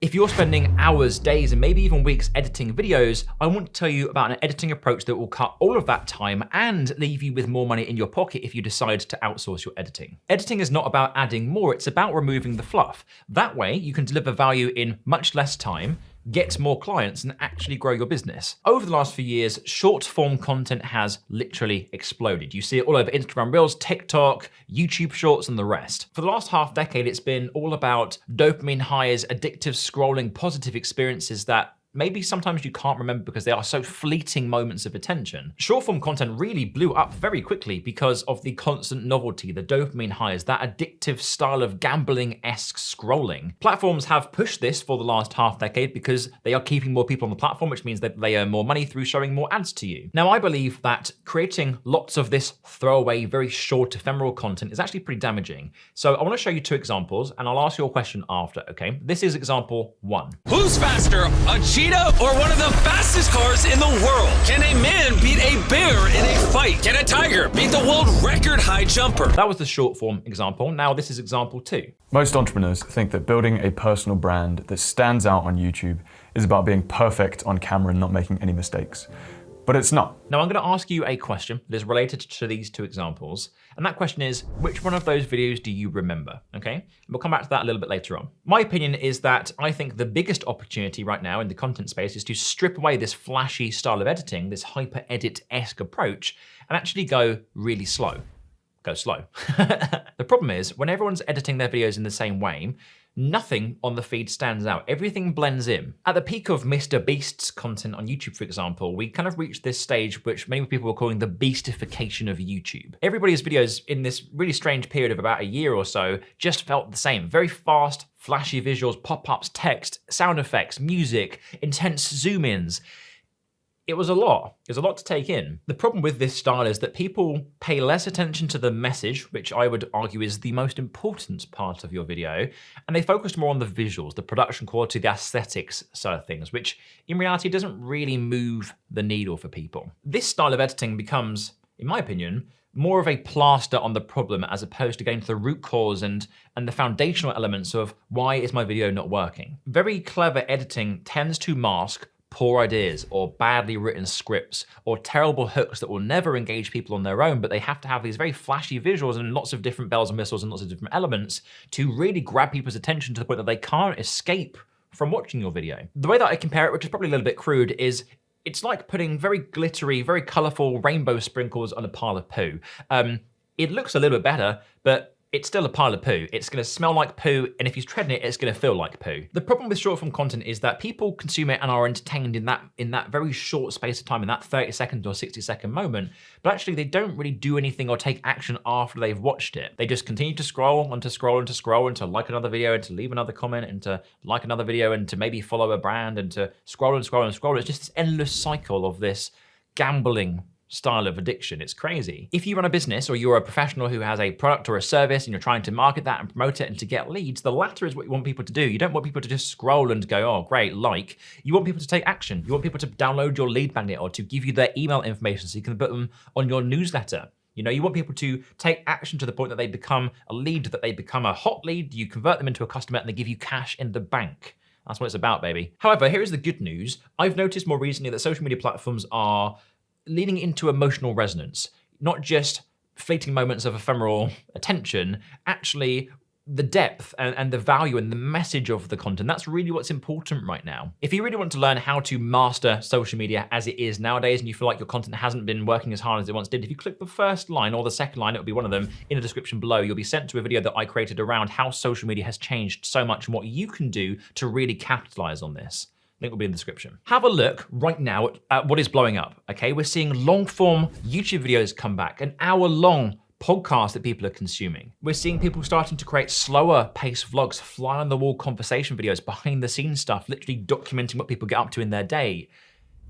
If you're spending hours, days, and maybe even weeks editing videos, I want to tell you about an editing approach that will cut all of that time and leave you with more money in your pocket if you decide to outsource your editing. Editing is not about adding more, it's about removing the fluff. That way, you can deliver value in much less time, get more clients, and actually grow your business. Over the last few years, short form content has literally exploded. You see it all over Instagram Reels, TikTok, YouTube Shorts, and the rest. For the last half decade, it's been all about dopamine highs, addictive scrolling, positive experiences that maybe sometimes you can't remember because they are so fleeting moments of attention. Short form content really blew up very quickly because of the constant novelty, the dopamine highs, that addictive style of gambling-esque scrolling. Platforms have pushed this for the last half decade because they are keeping more people on the platform, which means that they earn more money through showing more ads to you. Now, I believe that creating lots of this throwaway, very short, ephemeral content is actually pretty damaging. So I want to show you two examples, and I'll ask you a question after, okay? This is example one. Who's faster, a cheetah or one of the fastest cars in the world? Can a man beat a bear in a fight? Can a tiger beat the world record high jumper? That was the short form example. Now this is example two. Most entrepreneurs think that building a personal brand that stands out on YouTube is about being perfect on camera and not making any mistakes. But it's not. Now I'm going to ask you a question that is related to these two examples. And that question is, which one of those videos do you remember? Okay, and we'll come back to that a little bit later on. My opinion is that I think the biggest opportunity right now in the content space is to strip away this flashy style of editing, this hyper edit-esque approach, and actually go really slow. Go slow. The problem is, when everyone's editing their videos in the same way, nothing on the feed stands out. Everything blends in. At the peak of Mr. Beast's content on YouTube, for example, we kind of reached this stage which many people were calling the beastification of YouTube. Everybody's videos in this really strange period of about a year or so just felt the same. Very fast, flashy visuals, pop-ups, text, sound effects, music, intense zoom-ins. It was a lot. It was a lot to take in. The problem with this style is that people pay less attention to the message, which I would argue is the most important part of your video, and they focused more on the visuals, the production quality, the aesthetics side of things, which in reality doesn't really move the needle for people. This style of editing becomes, in my opinion, more of a plaster on the problem as opposed to going to the root cause and the foundational elements of why is my video not working. Very clever editing tends to mask poor ideas or badly written scripts or terrible hooks that will never engage people on their own, but they have to have these very flashy visuals and lots of different bells and whistles and lots of different elements to really grab people's attention to the point that they can't escape from watching your video. The way that I compare it, which is probably a little bit crude, is it's like putting very glittery, very colorful rainbow sprinkles on a pile of poo. It looks a little bit better, but it's still a pile of poo. It's gonna smell like poo, and if you're treading it, it's gonna feel like poo. The problem with short form content is that people consume it and are entertained in that very short space of time, in that 30-second or 60-second moment, but actually they don't really do anything or take action after they've watched it. They just continue to scroll and to scroll and to scroll and to like another video and to leave another comment and to like another video and to maybe follow a brand and to scroll and scroll and scroll. It's just this endless cycle of this gambling style of addiction. It's crazy. If you run a business or you're a professional who has a product or a service and you're trying to market that and promote it and to get leads, the latter is what you want people to do. You don't want people to just scroll and go, oh, great, like. You want people to take action. You want people to download your lead magnet or to give you their email information so you can put them on your newsletter. You know, you want people to take action to the point that they become a lead, that they become a hot lead, you convert them into a customer and they give you cash in the bank. That's what it's about, baby. However, here is the good news. I've noticed more recently that social media platforms are leaning into emotional resonance, not just fleeting moments of ephemeral attention, actually the depth and the value and the message of the content. That's really what's important right now. If you really want to learn how to master social media as it is nowadays and you feel like your content hasn't been working as hard as it once did, if you click the first line or the second line, it'll be one of them in the description below, you'll be sent to a video that I created around how social media has changed so much and what you can do to really capitalize on this. Link will be in the description. Have a look right now at what is blowing up, okay? We're seeing long form YouTube videos come back, an hour-long podcast that people are consuming. We're seeing people starting to create slower paced vlogs, fly on the wall conversation videos, behind the scenes stuff, literally documenting what people get up to in their day.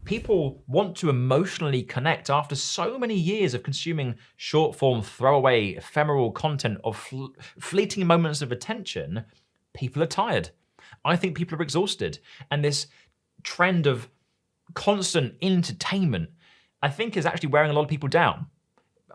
People want to emotionally connect after so many years of consuming short form, throwaway, ephemeral content of fleeting moments of attention. People are tired. I think people are exhausted. And this trend of constant entertainment, I think is actually wearing a lot of people down.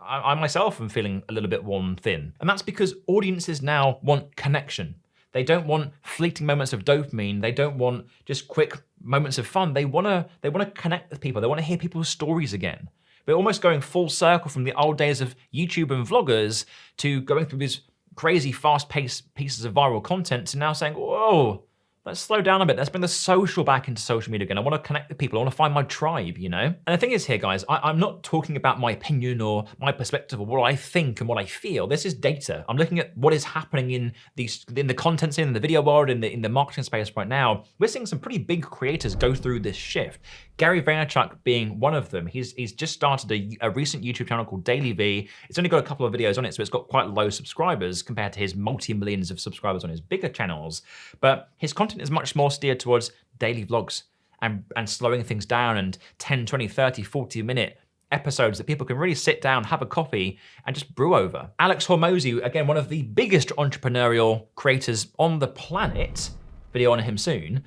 I myself am feeling a little bit worn thin. And that's because audiences now want connection. They don't want fleeting moments of dopamine. They don't want just quick moments of fun. They wanna connect with people. They wanna hear people's stories again. We're almost going full circle from the old days of YouTube and vloggers to going through these crazy fast-paced pieces of viral content to now saying, whoa, let's slow down a bit. Let's bring the social back into social media again. I want to connect with people. I want to find my tribe, you know? And the thing is here, guys, I'm not talking about my opinion or my perspective or what I think and what I feel. This is data. I'm looking at what is happening in the content scene, in the video world, in the marketing space right now. We're seeing some pretty big creators go through this shift. Gary Vaynerchuk being one of them. He's just started a recent YouTube channel called Daily V. It's only got a couple of videos on it, so it's got quite low subscribers compared to his multi-millions of subscribers on his bigger channels. But his content is much more steered towards daily vlogs and slowing things down and 10, 20, 30, 40-minute episodes that people can really sit down, have a coffee, and just brew over. Alex Hormozy, again, one of the biggest entrepreneurial creators on the planet, video on him soon,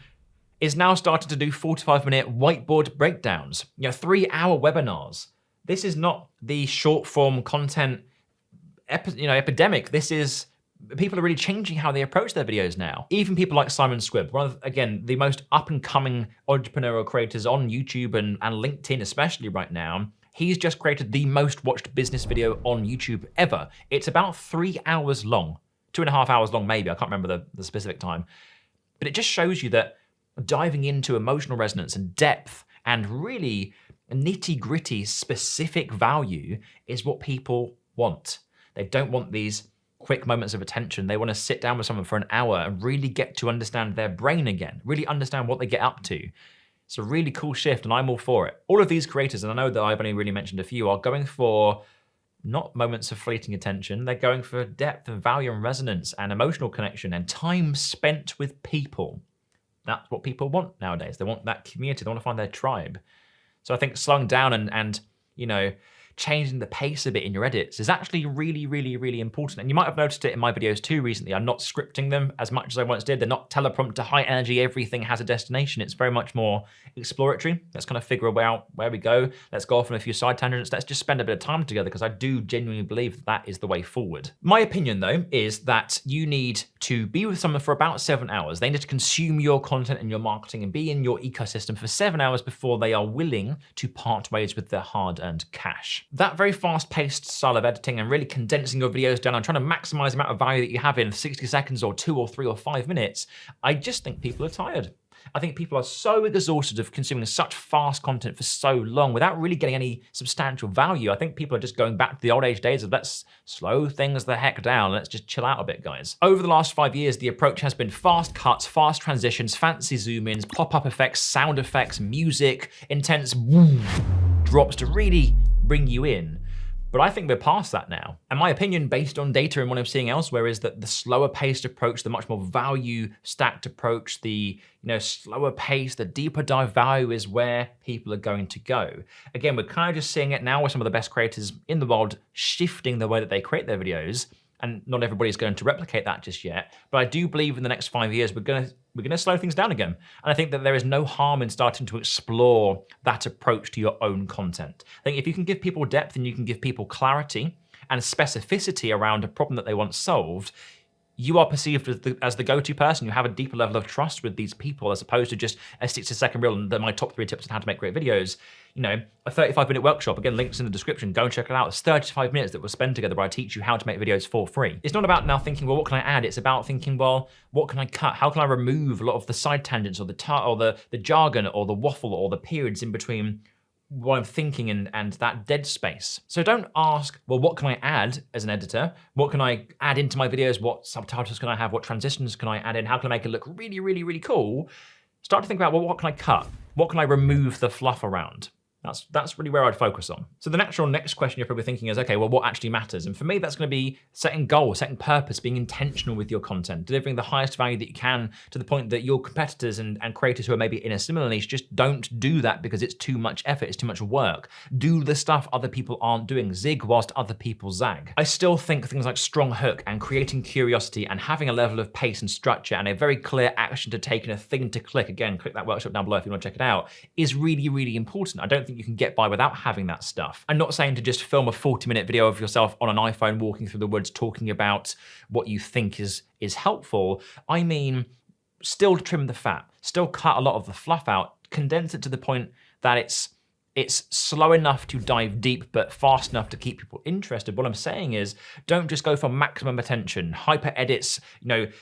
is now starting to do 45-minute whiteboard breakdowns, 3-hour webinars. This is not the short-form content epidemic. This is, people are really changing how they approach their videos now. Even people like Simon Squibb, one of, again, the most up-and-coming entrepreneurial creators on YouTube and LinkedIn especially right now. He's just created the most watched business video on YouTube ever. It's about 3 hours long, 2.5 hours long maybe, I can't remember the specific time. But it just shows you that diving into emotional resonance and depth and really nitty-gritty specific value is what people want. They don't want these quick moments of attention. They want to sit down with someone for an hour and really get to understand their brain again, really understand what they get up to. It's a really cool shift and I'm all for it. All of these creators, and I know that I've only really mentioned a few, are going for not moments of fleeting attention. They're going for depth and value and resonance and emotional connection and time spent with people. That's what people want nowadays. They want that community. They want to find their tribe. So I think slowing down and changing the pace a bit in your edits is actually really, really, really important. And you might have noticed it in my videos too recently. I'm not scripting them as much as I once did. They're not teleprompter, high energy, everything has a destination. It's very much more exploratory. Let's kind of figure out where we go. Let's go off on a few side tangents. Let's just spend a bit of time together because I do genuinely believe that is the way forward. My opinion though is that you need to be with someone for about 7 hours. They need to consume your content and your marketing and be in your ecosystem for 7 hours before they are willing to part ways with their hard-earned cash. That very fast-paced style of editing and really condensing your videos down and trying to maximize the amount of value that you have in 60 seconds or 2 or 3 or 5 minutes, I just think people are tired. I think people are so exhausted of consuming such fast content for so long without really getting any substantial value. I think people are just going back to the old age days of let's slow things the heck down. Let's just chill out a bit, guys. Over the last 5 years, the approach has been fast cuts, fast transitions, fancy zoom-ins, pop-up effects, sound effects, music, intense woo drops to really bring you in. But I think we're past that now. And my opinion, based on data and what I'm seeing elsewhere, is that the slower paced approach, the much more value stacked approach, the slower pace, the deeper dive value is where people are going to go. Again, we're kind of just seeing it now with some of the best creators in the world shifting the way that they create their videos. And not everybody's going to replicate that just yet. But I do believe in the next 5 years, we're going to slow things down again. And I think that there is no harm in starting to explore that approach to your own content. I think if you can give people depth and you can give people clarity and specificity around a problem that they want solved, you are perceived as the go-to person. You have a deeper level of trust with these people as opposed to just a 60-second reel and my top 3 tips on how to make great videos. A 35-minute workshop, again, links in the description, go and check it out. It's 35 minutes that we'll spend together where I teach you how to make videos for free. It's not about now thinking, well, what can I add? It's about thinking, well, what can I cut? How can I remove a lot of the side tangents or the jargon or the waffle or the periods in between what I'm thinking and that dead space. So don't ask, well, what can I add as an editor? What can I add into my videos? What subtitles can I have? What transitions can I add in? How can I make it look really, really, really cool? Start to think about, well, what can I cut? What can I remove the fluff around? That's really where I'd focus on. So the natural next question you're probably thinking is, okay, well, what actually matters? And for me, that's going to be setting goals, setting purpose, being intentional with your content, delivering the highest value that you can to the point that your competitors and creators who are maybe in a similar niche just don't do that because it's too much effort, it's too much work. Do the stuff other people aren't doing. Zig whilst other people zag. I still think things like strong hook and creating curiosity and having a level of pace and structure and a very clear action to take and a thing to click, again, click that workshop down below if you want to check it out, is really, really important. I don't think you can get by without having that stuff. I'm not saying to just film a 40-minute video of yourself on an iPhone walking through the woods talking about what you think is helpful. I mean, still trim the fat, still cut a lot of the fluff out, condense it to the point that it's slow enough to dive deep, but fast enough to keep people interested. What I'm saying is, don't just go for maximum attention, hyper edits,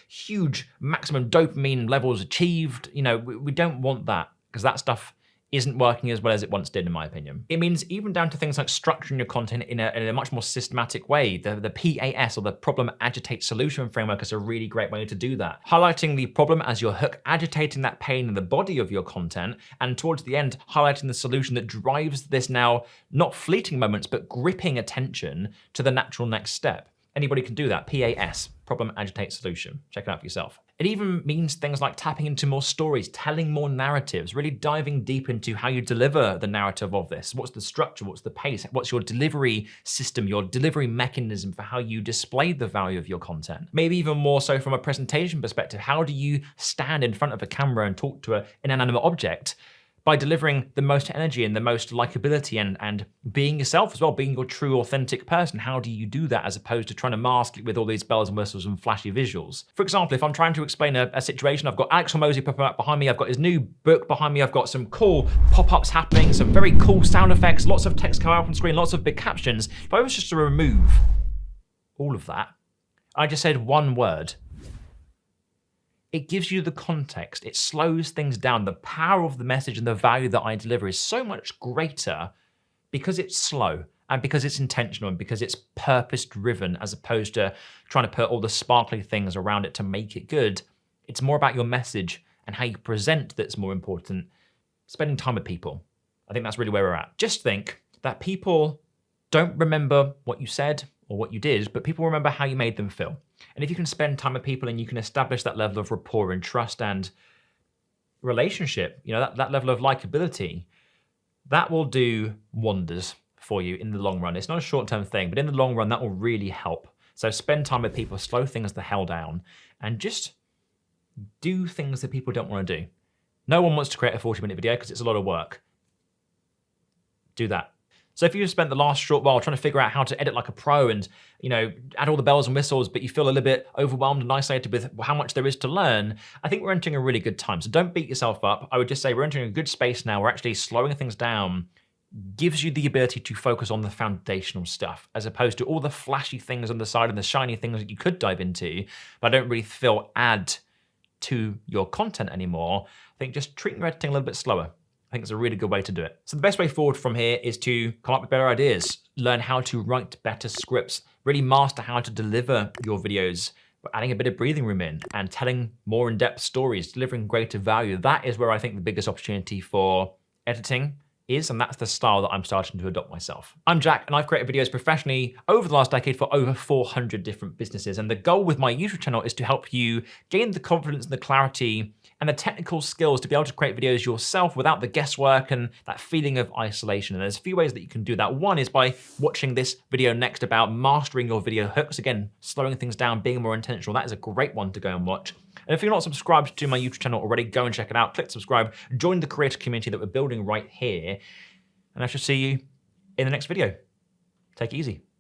huge maximum dopamine levels achieved. We don't want that, because that stuff isn't working as well as it once did, in my opinion. It means even down to things like structuring your content in a much more systematic way. The PAS, or the Problem Agitate Solution framework, is a really great way to do that. Highlighting the problem as your hook, agitating that pain in the body of your content, and towards the end, highlighting the solution that drives this now not fleeting moments, but gripping attention to the natural next step. Anybody can do that. PAS, Problem Agitate Solution. Check it out for yourself. It even means things like tapping into more stories, telling more narratives, really diving deep into how you deliver the narrative of this. What's the structure? What's the pace? What's your delivery system, your delivery mechanism for how you display the value of your content? Maybe even more so from a presentation perspective. How do you stand in front of a camera and talk to an inanimate object by delivering the most energy and the most likability and being yourself as well, being your true, authentic person? How do you do that as opposed to trying to mask it with all these bells and whistles and flashy visuals? For example, if I'm trying to explain a situation, I've got Alex Hormozy popping up behind me, I've got his new book behind me, I've got some cool pop-ups happening, some very cool sound effects, lots of text coming up on screen, lots of big captions. If I was just to remove all of that, I just said one word, it gives you the context. It slows things down. The power of the message and the value that I deliver is so much greater because it's slow and because it's intentional and because it's purpose-driven, as opposed to trying to put all the sparkly things around it to make it good. It's more about your message and how you present that's more important. Spending time with people. I think that's really where we're at. Just think that people don't remember what you said or what you did, but people remember how you made them feel. And if you can spend time with people and you can establish that level of rapport and trust and relationship, that level of likability, that will do wonders for you in the long run. It's not a short-term thing, but in the long run, that will really help. So spend time with people, slow things the hell down, and just do things that people don't want to do. No one wants to create a 40-minute video because it's a lot of work. Do that. So if you've spent the last short while trying to figure out how to edit like a pro and, add all the bells and whistles, but you feel a little bit overwhelmed and isolated with how much there is to learn, I think we're entering a really good time. So don't beat yourself up. I would just say we're entering a good space now. We're actually slowing things down, gives you the ability to focus on the foundational stuff, as opposed to all the flashy things on the side and the shiny things that you could dive into, but I don't really feel add to your content anymore. I think just treating your editing a little bit slower. I think it's a really good way to do it. So the best way forward from here is to come up with better ideas, learn how to write better scripts, really master how to deliver your videos, adding a bit of breathing room in and telling more in-depth stories, delivering greater value. That is where I think the biggest opportunity for editing is, and that's the style that I'm starting to adopt myself. I'm Jack, and I've created videos professionally over the last decade for over 400 different businesses. And the goal with my YouTube channel is to help you gain the confidence and the clarity and the technical skills to be able to create videos yourself without the guesswork and that feeling of isolation. And there's a few ways that you can do that. One is by watching this video next about mastering your video hooks. Again, slowing things down, being more intentional. That is a great one to go and watch. And if you're not subscribed to my YouTube channel already, go and check it out. Click subscribe, join the creator community that we're building right here. And I shall see you in the next video. Take it easy.